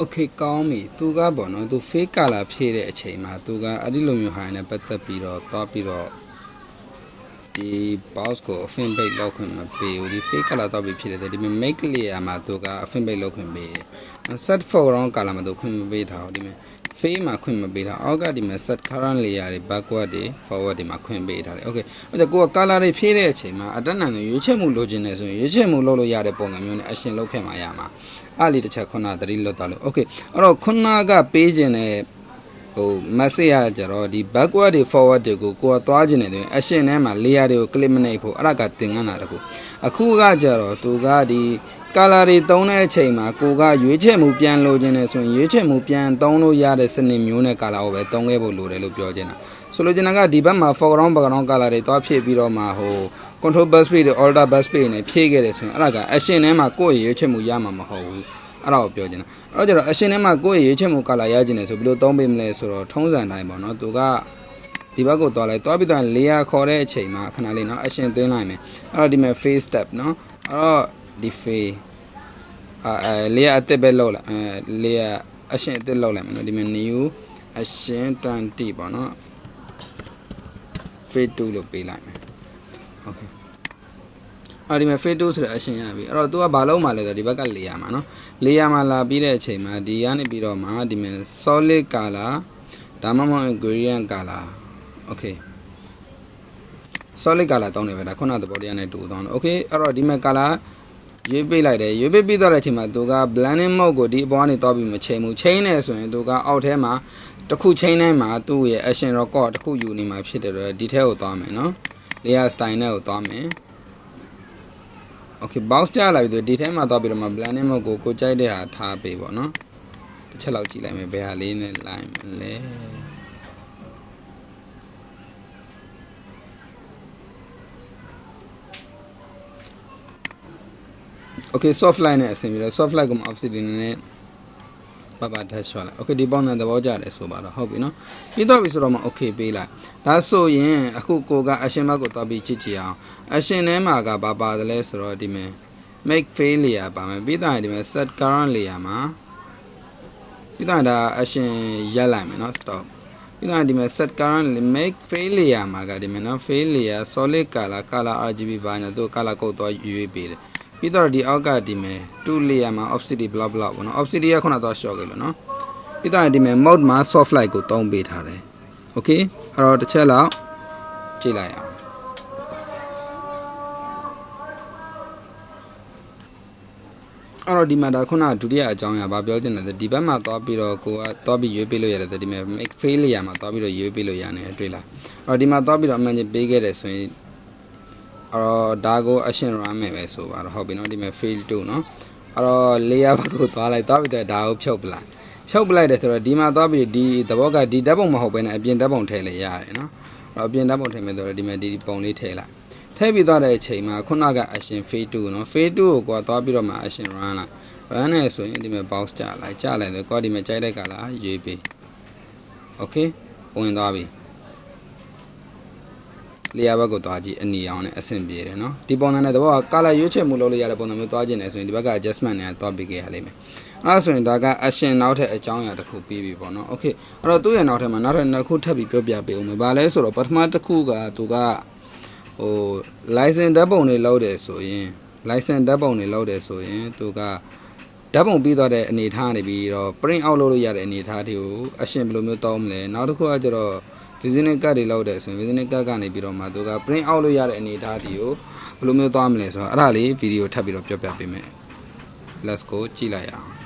Okay ကောင်းပြီသူကပေါ့နော်သူ fake color ဖြည့်တဲ့အချိန်မှာသူကအဲ့ဒီလိုမျိုးဟာနဲ့ပတ်သက်ပြီးတော့သွားပြီးတော့ဒီ box ကို fin bake လောက်ခွင့်မပေးဘူးဒီ fake color တော့ပြီးဖြည့်တယ်ဒီမှာ make layer မှာသူက fin bake လောက်ခွင့်ပေးတယ် set foreground color မှာသူခွင့်မပေးထားဘူးဒီမှာ fade မှာခွင့်မပေးထားအောက်ကဒီမှာ set current layer တွေ backward တွေ forward တွေမှာခွင့်ပေးထားတယ် okay အဲ့တော့ကိုက color တွေဖြည့်တဲ့အချိန်မှာအတက်နံရွေးချယ်မှုလိုချင်တယ်ဆိုရင်ရွေးချယ်မှုလုပ်လို့ရတဲ့ပုံစံမျိုးနဲ့ action လုပ်ခဲ့မှာရမှာအားလေးတစ်ချက်ခုနသတိလွတ်သွားလို့ okay အဲ့တော့ခုနကပေးခြင်းတဲ့ဟို message ရကြတော့ဒီ backward တွေ forward တွေကိုကိုကသွားခြင်းတယ်ဆိုရင် action ထဲမှာ layer တွေကို click မနှိပ်ဖို့အဲ့ဒါကသင်ခန်းတာတခုအခုကကြတော့သူကဒီ color တွေသုံးတဲ့အချိန်မှာကိုကရွေးချယ်မှုပြန်လိုခြင်းတယ်ဆိုရင်ရွေးချယ်မှုပြန်သုံးလို့ရတဲ့စနစ်မျိုးနဲ့ color ကိုပဲသုံးခဲ့ဖို့လိုတယ်လို့ပြောချင်တာဆိုလိုချင်တာကဒီဘက်မှာ foreground background color တွေသွားဖြည့်ပြီးတော့မှဟို control bus page တွေ alter bus page နဲ့ဖြည့်ခဲ့တယ်ဆိုရင်အဲ့ဒါက action ထဲမှာကိုယ့်ရဲ့ရွေးချယ်မှုရမှာမဟုတ်ဘူးအဲ့ဒါကိုပြောချင်တာအဲ့တော့ကျတော့ action ထဲမှာကိုယ့်ရဲ့ရွေးချယ်မှု color ရခြင်းတယ်ဆိုဘယ်လိုသုံးပေးမလဲဆိုတော့ထုံးစံတိုင်းပေါ့နော်သူကဒီဘက်ကိုသွားလိုက်သွားပြီးတော့ layer ခေါ်တဲ့အချိန်မှာခဏလေးနော် action သွင်းလိုက်မယ်အဲ့တော့ဒီမှာ face step နော်အဲ့တော့ဒီ face layer အသက်ပဲလောက်လိုက်layer action အသက်လောက်လိုက်မယ်နော်ဒီမှာ new action 20ပေါ့နော် fade to လို့ပေးလိုက်မယ် okay အဲ့ဒီမှာ fade to ဆိုတဲ့ action ရပြီအဲ့တော့ तू ကဘာလုပ်မှာလဲဆိုတော့ဒီဘက်က layer မှာနော် layer မှာလာပြီးတဲ့အချိန်မှာဒီကနေပြီးတော့မှဒီမှာ solid color ဒါမှမဟုတ် gradient color okay solid color တောင်းနေပဲဒါခုနသဘောတရားနဲ့တူသွားတယ် okay အဲ့တော့ဒီမှာ color ရွေးပေးလိုက်တယ်ရွေးပေးပြီးတော့တဲ့အချိန်မှာသူက blending mode ကိုဒီအပေါ်ကနေတောက်ပြီးမချိန်ဘူးချိန်နေဆိုရင်သူကအောက်ထဲမှာတစ်ခုချိန်တိုင်းမှာသူ့ရဲ့ action record တစ်ခုယူနေမှာဖြစ်တယ်တော့ဒီထဲကိုသွားမယ်နော် layer style နဲ့ကိုသွားမယ် okay box ကြားလာပြီသူဒီထဲမှာသွားပြီးတော့မှ blending mode ကိုကြိုက်တဲ့ဟာထားပေးပေါ့နော်တစ်ချက်လောက်ကြည့်လိုက်မယ်ဘယ်ဟာလေးနဲ့လိုက်မလဲ okay soft line နဲ့အဆင်ပြေတယ် soft line ကို obsidian နဲ့ဘာ dash လိုက် okay ဒီပေါင်းတဲ့သဘောကျတယ်ဆိုပါတော့ဟုတ်ပြီနော်ပြီးတော့ပြီဆိုတော့မှ okay ပေးလိုက်ဒါဆိုရင်အခုကိုက action mark ကိုသွားပြီးကြည့်ကြည့်အောင် action ထဲမှာကဘာပါတယ်လဲဆိုတော့ဒီမှာ make failure ပါမယ်ပြီးတော့ဒီမှာ set current layer မှာပြီးတော့ဒါ action ရပ်လိုက်မယ်နော် stop ပြီးတော့ဒီမှာ set current make failure မှာကဒီမှာနော် failure solid color RGB ဘာညာသူ color code သွားရွေးပေးတယ်ပြီးတော့ဒီအောက်ကဒီမှာ2 layer မှာ obsidian blah blah ပေါ့နော် obsidian ကခုနတော့ short ခဲ့လို့နော်ပြီးတော့ဒီမှာ mode မှာ soft light ကိုသုံးပေးထားတယ် okay အဲ့တော့တစ်ချက်လောက်ကြည့်လိုက်အောင်အဲ့တော့ဒီမှာဒါခုနဒုတိယအကြောင်းအရာဘာပြောချင်လဲဒီဘက်မှာသွားပြီးတော့ကိုကသွားပြီးရွေးပေးလို့ရတယ်ဒီမှာ make failure မှာသွားပြီးတော့ရွေးပေးလို့ရတယ်တွေ့လားအဲ့တော့ဒီမှာသွားပြီးတော့ image ပေးခဲ့တယ်ဆိုရင်အော်ဒါကို action run မယ်ပဲဆိုပါတော့ဟုတ်ပြီနော်ဒီမှာ field 2နော်အဲ့တော့ layer ဘက်ကိုသွားလိုက်သွားပြီးတော့ဒါကိုဖြုတ်ပလိုက်တယ်ဆိုတော့ဒီမှာသွားပြီးဒီသဘောကဒီဓာတ်ပုံမဟုတ်ဘဲနဲ့အပြင်ဓာတ်ပုံထည့်လိုက်ရတယ်နော်အဲ့တော့အပြင်ဓာတ်ပုံထည့်မယ်ဆိုတော့ဒီမှာဒီပုံလေးထည့်လိုက်ထည့်ပြီးသွားတဲ့အချိန်မှာခုနက action fade 2နော် fade 2ကိုကွာသွားပြီးတော့မှ action run လိုက် run နေဆိုရင်ဒီမှာ box ကြလိုက်ဆိုကွာဒီမှာကြိုက်တဲ့ကလာရွေးပေး okay ဝင်သွားပြီlayer ဘက်ကိုသွားကြည့်အနီအောင်နဲ့အဆင်ပြေတယ်နော်ဒီပုံစံနဲ့တဘောက color ရွေးချယ်မှုလုပ်လို့ရတဲ့ပုံစံမျိုးသွားခြင်းနဲ့ဆိုရင်ဒီဘက်က adjustment နဲ့သွားပေးခဲ့ရလိမ့်မယ်အဲ့ဒါဆိုရင်ဒါက action နောက်ထပ်အကြောင်းအရာတစ်ခုပြီးပြီပေါ့နော် okay အဲ့တော့သူ့ရဲ့နောက်ထပ်မှာနောက်ထပ်နှစ်ခုထပ်ပြီးပြောပြပေးဦးမယ်ဘာလဲဆိုတော့ပထမတစ်ခုကသူကဟို license ဓာတ်ပုံတွေလောက်တယ်ဆိုရင် license ဓာတ်ပုံတွေလောက်တယ်ဆိုရင်သူကဓာတ်ပုံပြီးတော့တဲ့အနေထားနေပြီးတော့ print out လုပ်လို့ရတဲ့အနေထားတွေကို action ဘယ်လိုမျိုးတောင်းမလဲနောက်တစ်ခုကကျတော့ visiting card တွေလောက်တယ်ဆိုရင် visiting card ကနေပြီးတော့မှသူက print out လုပ်ရတဲ့အနေအထားတွေကိုဘယ်လိုမျိုးသွားမလဲဆိုတော့အဲ့ဒါလေးဗီဒီယိုထပ်ပြီးတော့ပြောပြပေးမယ် let's go ကြည့်လိုက်အောင်